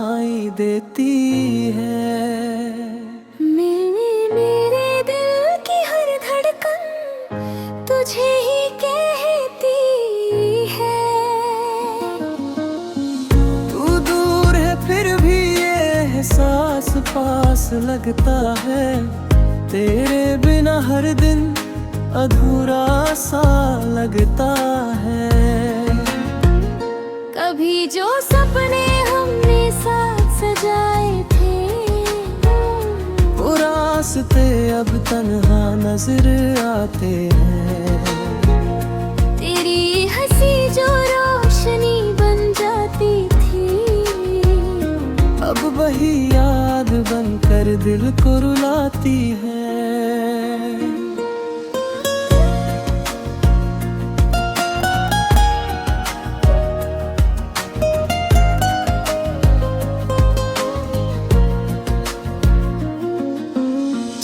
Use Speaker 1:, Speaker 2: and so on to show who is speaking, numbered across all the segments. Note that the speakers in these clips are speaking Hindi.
Speaker 1: सुनाई देती है।
Speaker 2: मेरे दिल की हर धड़कन तुझे ही कहती है।
Speaker 1: तू दूर है फिर भी ये एहसास पास लगता है। तेरे बिना हर दिन अधूरा सा लगता है।
Speaker 2: कभी जो सपने हमने साथ सजाए थे,
Speaker 1: वो रास्ते अब तन्हा नजर आते हैं।
Speaker 2: तेरी हंसी जो रोशनी बन जाती थी,
Speaker 1: अब वही याद बनकर दिल को रुलाती है।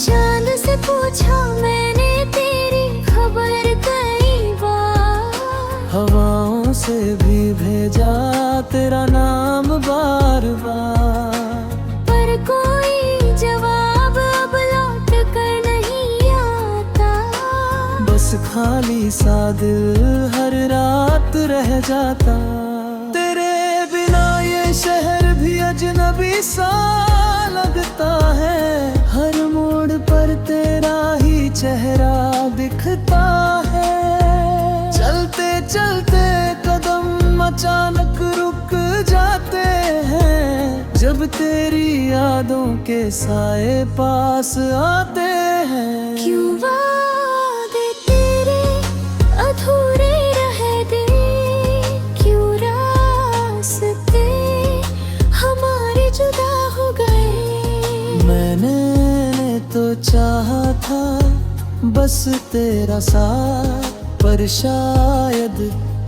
Speaker 2: चांद से पूछा मैंने तेरी खबर कई बार,
Speaker 1: हवाओं से भी भेजा तेरा नाम बार बार,
Speaker 2: पर कोई जवाब अब लौट कर नहीं आता।
Speaker 1: बस खाली सा दिल हर रात रह जाता। तेरे बिना ये शहर भी अजनबी सा लगता है। हर मोड़ पर तेरा ही चेहरा दिखता है। चलते चलते कदम अचानक रुक जाते हैं, जब तेरी यादों के साए पास आते हैं।
Speaker 2: क्यों वादे तेरे अधूरे रह गए, क्यों रास्ते हमारे जुदा हो गए।
Speaker 1: मैंने तो चाहा था बस तेरा साथ, पर शायद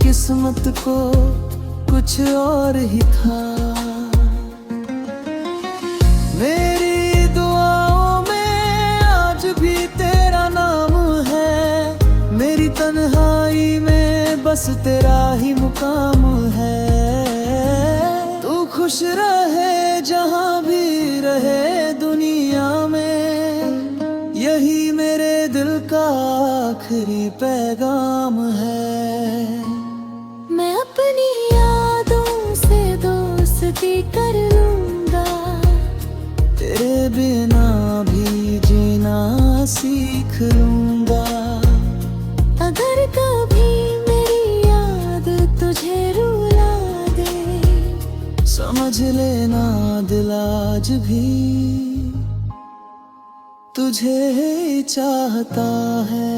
Speaker 1: किस्मत को कुछ और ही था। मेरी दुआओं में आज भी तेरा नाम है। मेरी तन्हाई में बस तेरा ही मुकाम है। तू खुश रहे जहां भी रहे दुनिया में, यही मेरे दिल का आखिरी पैगाम है।
Speaker 2: मैं अपनी यादों से दोस्ती कर लूंगा,
Speaker 1: तेरे बिना भी जीना सीख लूंगा।
Speaker 2: अगर कभी मेरी याद तुझे रुला दे,
Speaker 1: समझ लेना दिल आज भी तुझे चाहता है।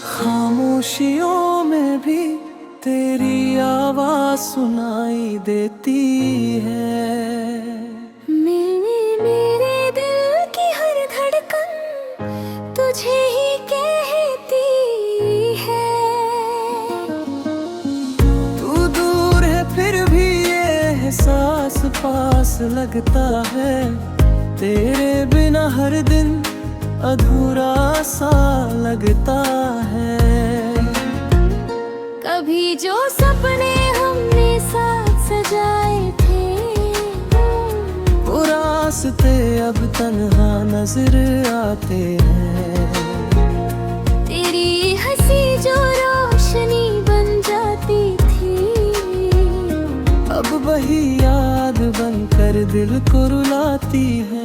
Speaker 1: खामोशियों में भी तेरी आवाज सुनाई देती है।
Speaker 2: मेरे दिल की हर धड़कन तुझे ही कहती है।
Speaker 1: तू दूर है फिर भी ये एहसास पास लगता है। तेरे बिना हर दिन अधूरा सा लगता है।
Speaker 2: कभी जो सपने हमने साथ सजाए थे,
Speaker 1: वो रास्ते अब तन्हा नजर आते हैं।
Speaker 2: तेरी हंसी जो रोशनी बन जाती थी,
Speaker 1: अब वही याद बनकर दिल को रुलाती है।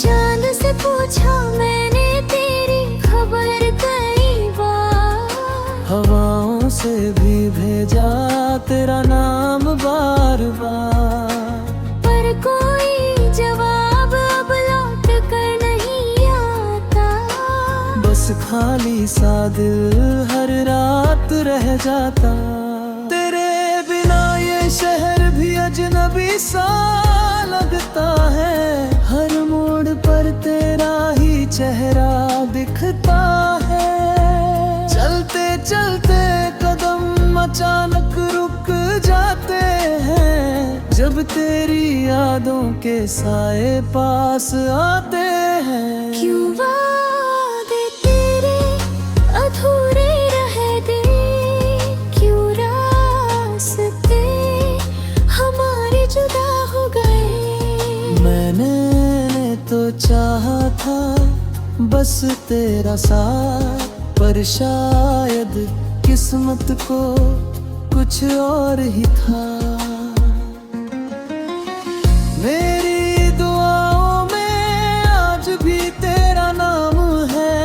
Speaker 2: चांद से पूछा मैंने तेरी खबर कई बार,
Speaker 1: हवाओं से भी भेजा तेरा नाम बार बार,
Speaker 2: पर कोई जवाब अब लौट कर नहीं
Speaker 1: खाली सा दिल हर रात रह जाता। तेरे बिना ये शहर भी अजनबी सा लगता है। हर मोड़ पर तेरा ही चेहरा दिखता है। चलते चलते कदम अचानक रुक जाते हैं, जब तेरी यादों के साए पास आते हैं।
Speaker 2: क्यों वादे तेरे अधूरे रह गए, क्यों रास्ते हमारे जुदा हो गए।
Speaker 1: मैंने तो चाहा था बस तेरा साथ, पर शायद किस्मत को कुछ और ही था। मेरी दुआओं में आज भी तेरा नाम है।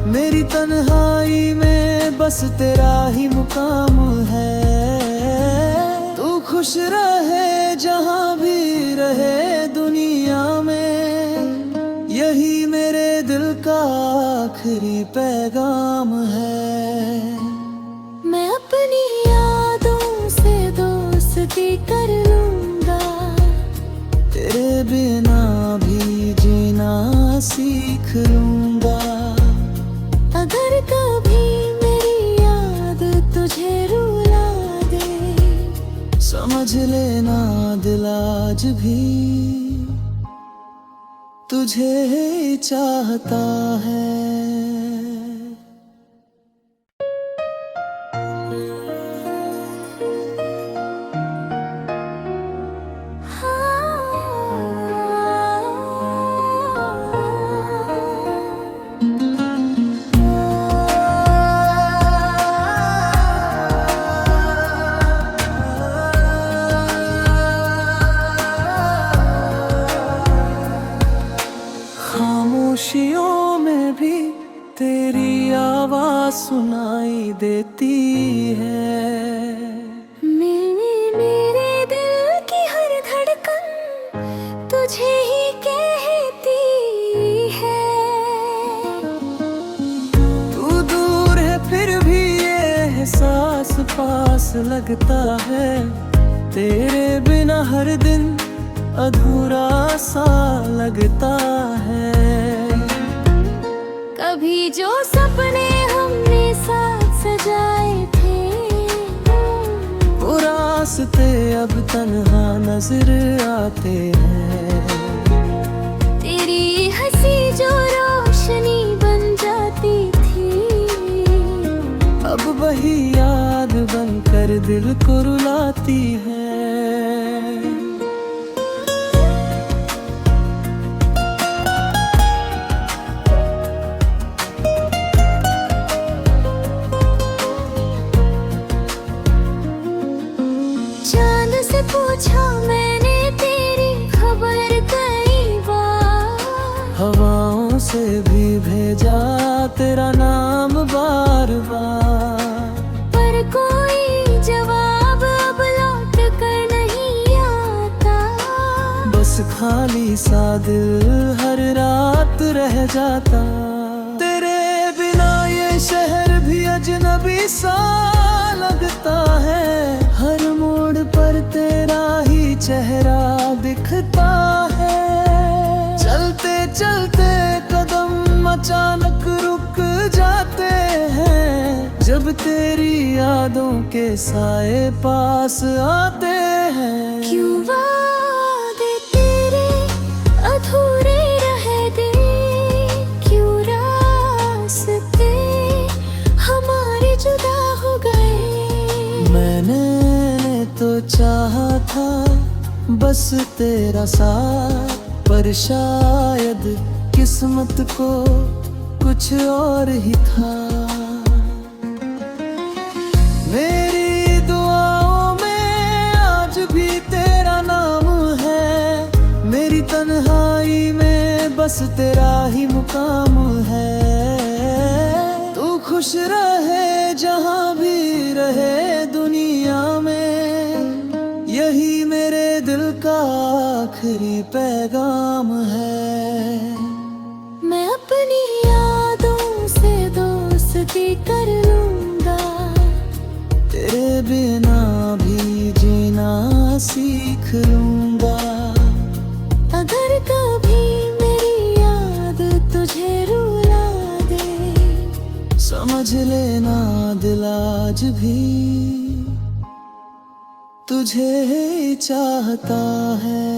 Speaker 1: मेरी तन्हाई में बस तेरा ही मुकाम है। तू खुश रहे जहां भी रहे दुनिया में, यही मेरे दिल का आखिरी पैगाम है।
Speaker 2: मैं अपनी यादों से दोस्ती कर लूंगा,
Speaker 1: तेरे बिना भी जीना सीख लूंगा।
Speaker 2: अगर कभी मेरी याद तुझे रुला दे,
Speaker 1: समझ लेना दिल आज भी तुझे ही चाहता है। खामोशियों में भी तेरी आवाज सुनाई देती है।
Speaker 2: मेरे दिल की हर धड़कन तुझे ही कहती है।
Speaker 1: तू दूर है फिर भी ये एहसास पास लगता है। तेरे बिना हर दिन अधूरा सा लगता है।
Speaker 2: कभी जो सपने हमने साथ सजाए थे,
Speaker 1: वो रास्ते अब तन्हा नजर आते हैं।
Speaker 2: तेरी हंसी जो रोशनी बन जाती थी,
Speaker 1: अब वही याद बनकर दिल को रुलाती है।
Speaker 2: चांद से पूछा मैंने तेरी खबर कई बार,
Speaker 1: हवाओं से भी भेजा तेरा नाम बार बार,
Speaker 2: पर कोई जवाब अब लौट कर नहीं आता।
Speaker 1: बस खाली सा दिल हर रात रह जाता। तेरे बिना ये शहर भी अजनबी सा लगता है। हर मोड़ पर तेरा ही चेहरा दिखता है। चलते चलते कदम अचानक रुक जाते हैं, जब तेरी यादों के साए पास आते हैं।
Speaker 2: क्यों वादे तेरे अधूरे रह गए, क्यों रास्ते हमारे जुदा हो गए।
Speaker 1: मैंने तो चाहा था बस तेरा साथ, पर शायद किस्मत को कुछ और ही था। मेरी दुआओं में आज भी तेरा नाम है। मेरी तन्हाई में बस तेरा ही मुकाम है। तू खुश रहे जहां भी रहे दुनिया में, यही मेरे दिल का आखिरी पैगाम है।
Speaker 2: मैं अपनी यादों से
Speaker 1: सीख लूंगा।
Speaker 2: अगर कभी मेरी याद तुझे रुला दे,
Speaker 1: समझ लेना दिल आज भी तुझे चाहता है।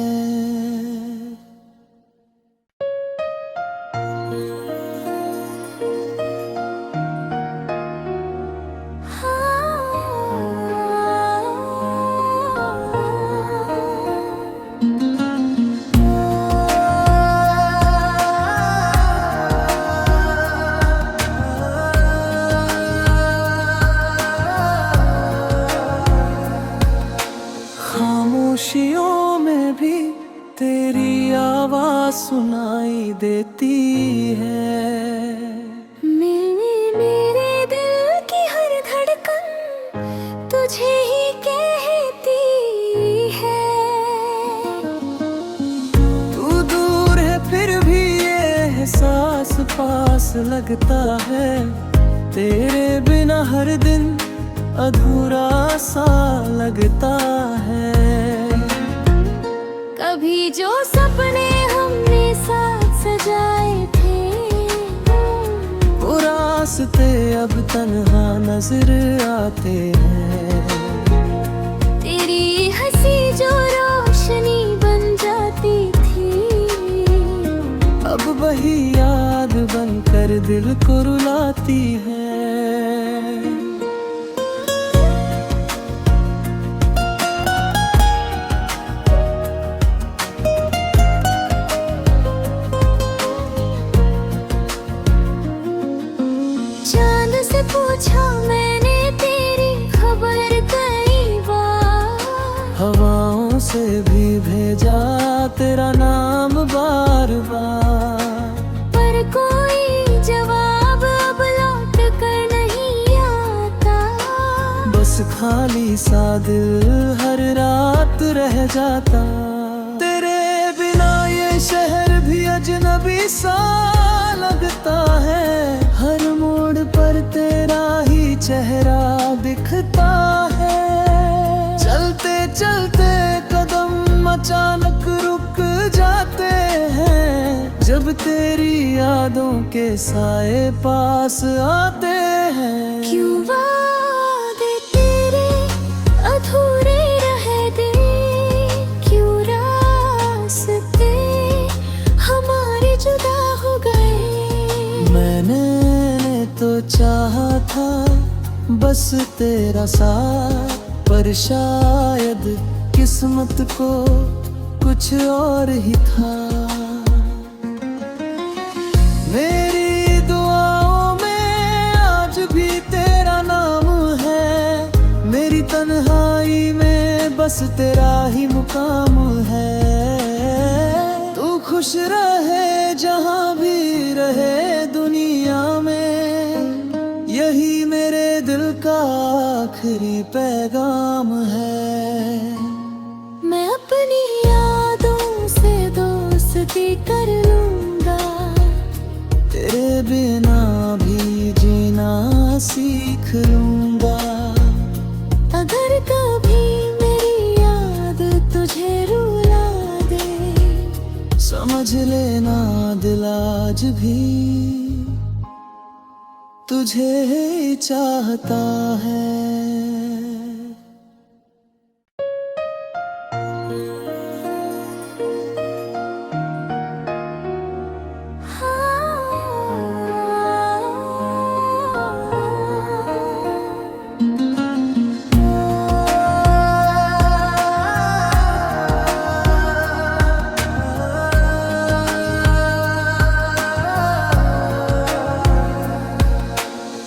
Speaker 1: खामोशियों में भी तेरी आवाज सुनाई देती है।
Speaker 2: मेरे दिल की हर धड़कन तुझे ही कहती है।
Speaker 1: तू दूर है फिर भी ये एहसास पास लगता है। तेरे बिना हर दिन अधूरा सा लगता है।
Speaker 2: कभी जो सपने हमने साथ सजाए थे,
Speaker 1: वो रास्ते अब तन्हा नजर आते हैं।
Speaker 2: तेरी हंसी जो रोशनी बन जाती थी,
Speaker 1: अब वही याद बनकर दिल को रुलाती है।
Speaker 2: चांद से पूछा मैंने तेरी खबर कई बार,
Speaker 1: हवाओं से भी भेजा तेरा नाम बार बार।
Speaker 2: पर कोई जवाब अब लौट कर नहीं आता।
Speaker 1: बस खाली सा दिल हर रात रह जाता। तेरे बिना ये शहर भी अजनबी सा लगता है। हर मोड़ पर तेरा ही चेहरा दिखता है। चलते चलते कदम अचानक रुक जाते हैं, जब तेरी यादों के साए पास आते हैं।
Speaker 2: क्यों वादे तेरे अधूरे रह गए, क्यों रास्ते हमारे जुदा हो गए।
Speaker 1: मैंने तो चाहा था बस तेरा साथ, पर शायद किस्मत को कुछ और ही था। मेरी दुआओं में आज भी तेरा नाम है। मेरी तन्हाई में बस तेरा ही मुकाम है। तू खुश रहे जहां भी रहे दुनिया में, यही मेरे दिल का आखिरी पैगाम है।
Speaker 2: मैं अपनी यादों से दोस्ती कर लूंगा,
Speaker 1: तेरे बिना भी जीना सीख लूंगा।
Speaker 2: अगर कभी मेरी याद तुझे रुला दे,
Speaker 1: समझ लेना दिल आज भी तुझे चाहता है।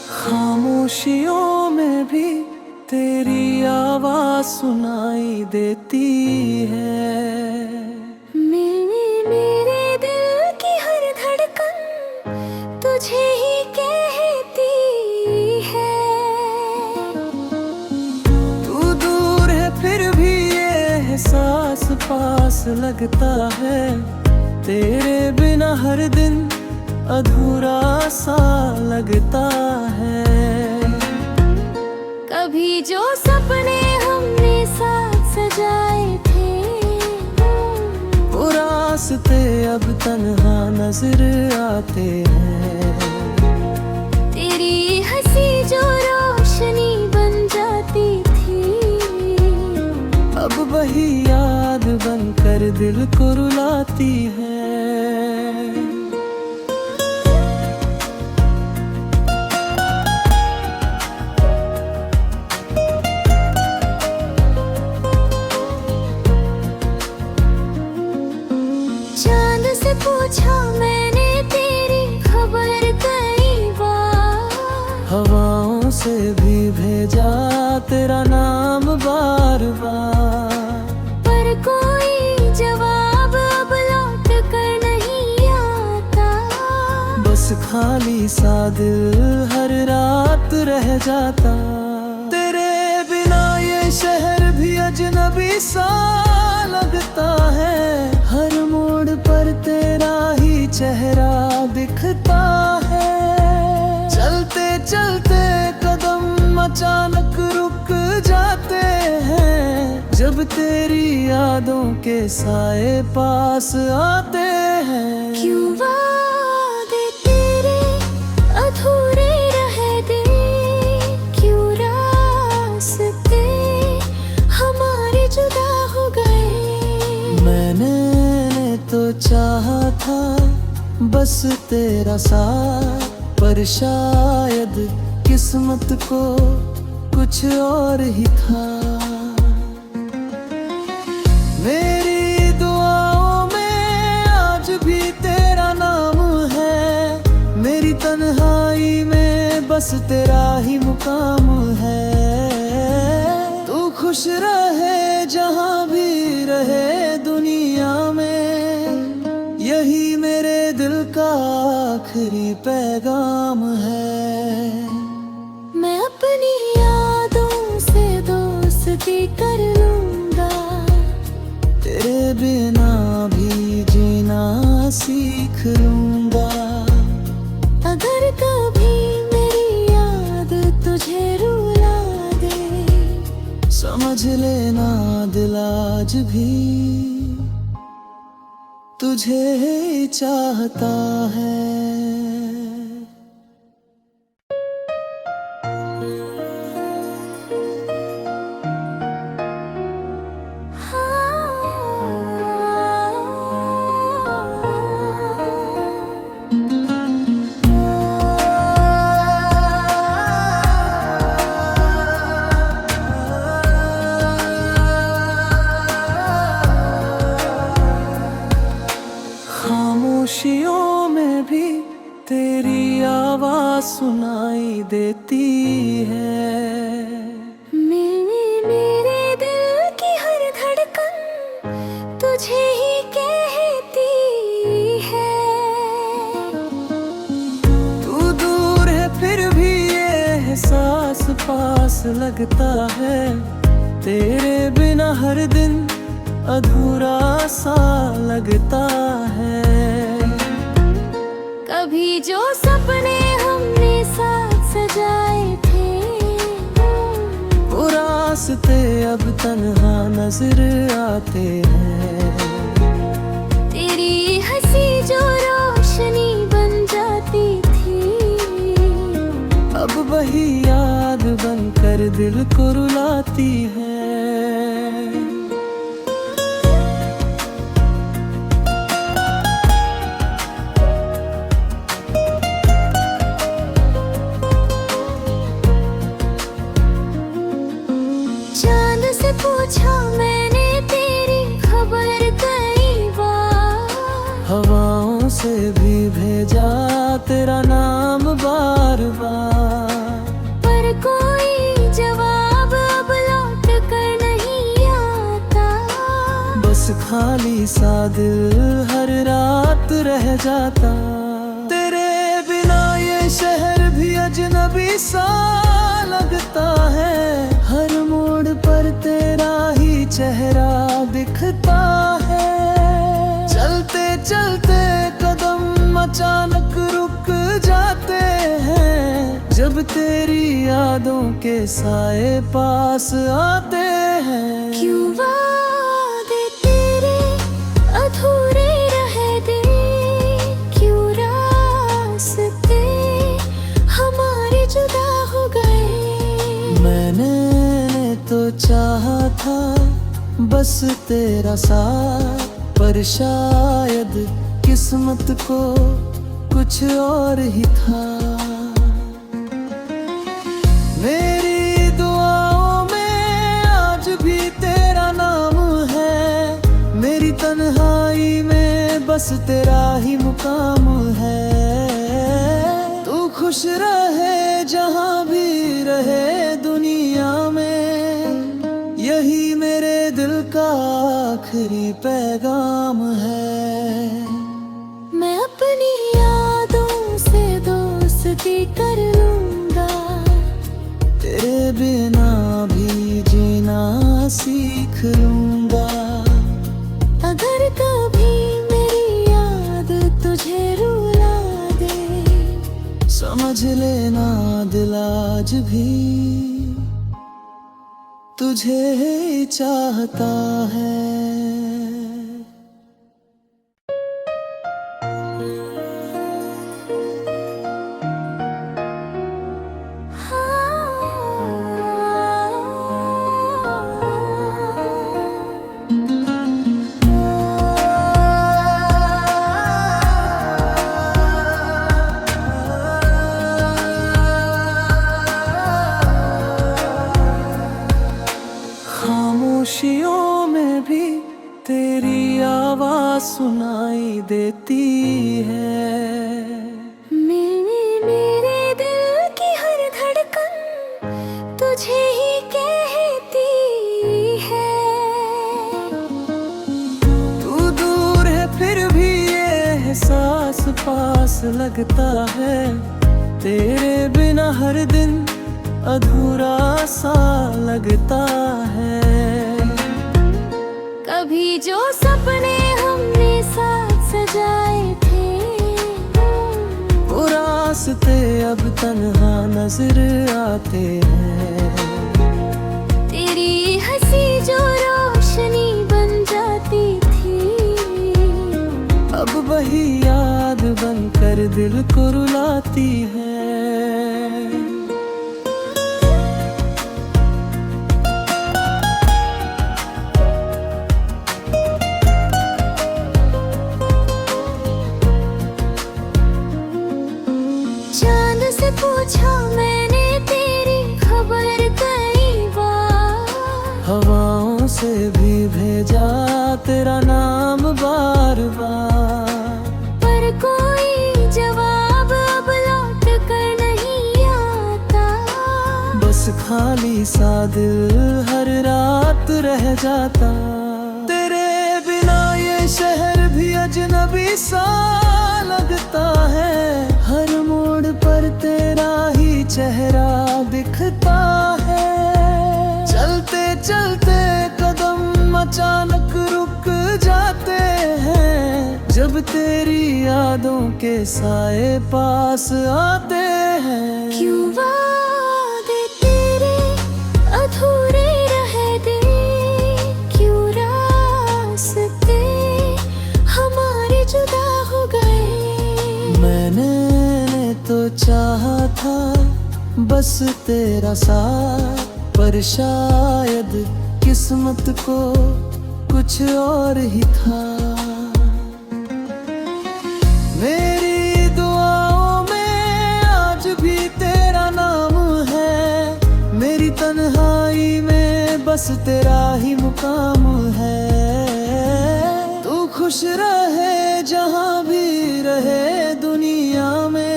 Speaker 1: खामोशियों में भी तेरी आवाज सुनाई देती है।
Speaker 2: मेरे दिल की हर धड़कन तुझे ही कहती है।
Speaker 1: तू दूर है फिर भी ये एहसास पास लगता है। तेरे बिना हर दिन अधूरा सा लगता है।
Speaker 2: कभी जो सपने हमने साथ सजाए
Speaker 1: रास्ते अब तन्हा नजर आते हैं।
Speaker 2: तेरी हंसी जो रोशनी बन जाती थी,
Speaker 1: अब वही याद बनकर दिल को रुलाती है।
Speaker 2: चांद से पूछा मैंने तेरी खबर कई बार,
Speaker 1: हवाओं से भी भेजा तेरा नाम बार बार,
Speaker 2: पर कोई जवाब अब लौट कर नहीं आता।
Speaker 1: बस खाली सा दिल हर रात रह जाता। तेरे बिना ये शहर भी अजनबी सा लगता है, हर मोड़ पर तेरा ही चेहरा दिखता है। चलते चलते कदम अचानक रुक जाते हैं, जब तेरी यादों के साए पास आते हैं।
Speaker 2: क्यों वादे तेरे अधूरे रह गए, क्यों रास्ते हमारे जुदा हो गए।
Speaker 1: मैंने तो चाहा था बस तेरा साथ, पर शायद किस्मत को कुछ और ही था। मेरी दुआओं में आज भी तेरा नाम है, मेरी तन्हाई में बस तेरा ही मुकाम है। तू खुश रहे जहां भी रहे दुनिया में, यही मेरे दिल का आखिरी पैगाम है।
Speaker 2: मैं अपनी यादों से दोस्ती कर लूंगा,
Speaker 1: तेरे बिना भी जीना सीख लूंगा।
Speaker 2: अगर कभी मेरी याद तुझे रुला दे,
Speaker 1: समझ लेना दिल आज भी तुझे चाहता है। खामोशियों में भी तेरी आवाज सुनाई देती है।
Speaker 2: मेरे दिल की हर धड़कन तुझे ही कहती है।
Speaker 1: तू दूर है फिर भी ये एहसास पास लगता है, तेरे बिना हर दिन अधूरा सा लगता है।
Speaker 2: कभी जो सपने हमने साथ सजाए थे,
Speaker 1: वो रास्ते अब तन्हा नजर आते हैं।
Speaker 2: तेरी हंसी जो रोशनी बन जाती थी,
Speaker 1: अब वही याद बनकर दिल को रुलाती है।
Speaker 2: चांद से पूछा मैंने तेरी खबर कई बार,
Speaker 1: हवाओं से भी भेजा तेरा नाम बार बार,
Speaker 2: पर कोई जवाब अब लौट कर नहीं आता।
Speaker 1: बस खाली सा दिल हर रात रह जाता। तेरे बिना ये शहर भी अजनबी सा लगता है, हर मोड़ पर तेरा ही चेहरा दिखता है। चलते चलते कदम अचानक रुक जाते हैं, जब तेरी यादों के साए पास आते हैं।
Speaker 2: क्यों वादे तेरे अधूरे
Speaker 1: था बस तेरा साथ, पर शायद किस्मत को कुछ और ही था। मेरी दुआओं में आज भी तेरा नाम है, मेरी तन्हाई में बस तेरा ही मुकाम है। तू खुश रहे जहां भी रहे दुनिया में, यही मेरे दिल का आखिरी पैगाम है।
Speaker 2: मैं अपनी यादों से दोस्ती कर लूंगा,
Speaker 1: तेरे बिना भी जीना सीख लूंगा।
Speaker 2: अगर कभी मेरी याद तुझे रुला दे,
Speaker 1: समझ लेना दिल आज भी तुझे ही चाहता है। खामोशियों में भी तेरी आवाज सुनाई देती है।
Speaker 2: मेरे दिल की हर धड़कन तुझे ही कहती है।
Speaker 1: तू दूर है फिर भी ये एहसास पास लगता है, तेरे बिना हर दिन अधूरा सा लगता है।
Speaker 2: कभी जो सपने हमने साथ सजाए थे,
Speaker 1: वो रास्ते अब तन्हा नजर आते हैं।
Speaker 2: तेरी हंसी जो रोशनी बन जाती थी,
Speaker 1: अब वही याद बनकर दिल को रुलाती है।
Speaker 2: चांद से पूछा मैंने तेरी खबर कई बार,
Speaker 1: हवाओं से भी भेजा तेरा नाम बार बार,
Speaker 2: पर कोई जवाब अब लौट कर नहीं आता।
Speaker 1: बस खाली सा दिल हर रात रह जाता। तेरे बिना ये शहर भी अजनबी सा लगता है, हर मोड़ पर तेरा ही चेहरा दिखता है। चलते चलते कदम अचानक रुक जाते हैं, जब तेरी यादों के साए पास आते हैं।
Speaker 2: क्यों वादे तेरे अधूरे रह गए, क्यों रास्ते हमारे जुदा हो गए।
Speaker 1: मैंने तो चाहा था बस तेरा साथ, पर शायद किस्मत को कुछ और ही था। मेरी दुआओं में आज भी तेरा नाम है, मेरी तन्हाई में बस तेरा ही मुकाम है। तू खुश रहे जहां भी रहे दुनिया में,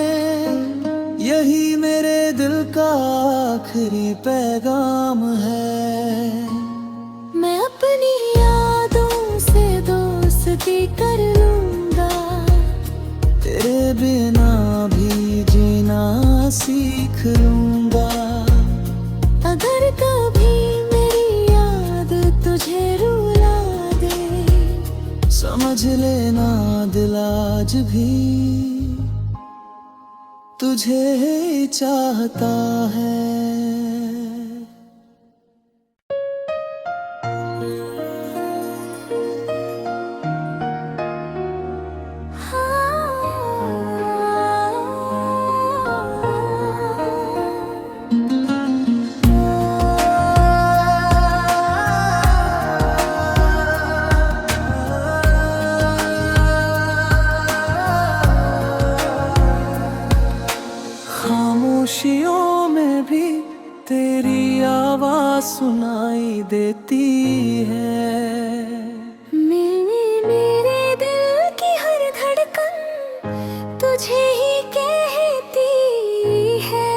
Speaker 1: यही मेरे दिल का आखिरी पैगाम है।
Speaker 2: मैं अपनी यादों से दोस्ती कर लूंगा,
Speaker 1: तेरे बिना भी जीना सीख लूंगा।
Speaker 2: अगर कभी मेरी याद तुझे रुला दे,
Speaker 1: समझ लेना दिल आज भी तुझे ही चाहता है। खुशियों में भी तेरी आवाज सुनाई देती है।
Speaker 2: मेरे दिल की हर धड़कन तुझे ही कहती है।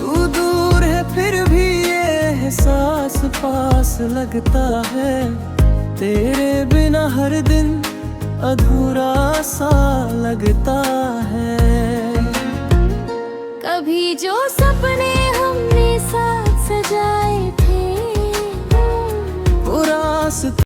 Speaker 1: तू दूर है फिर भी ये एहसास पास लगता है। तेरे बिना हर दिन अधूरा सा लगता है।
Speaker 2: कभी जो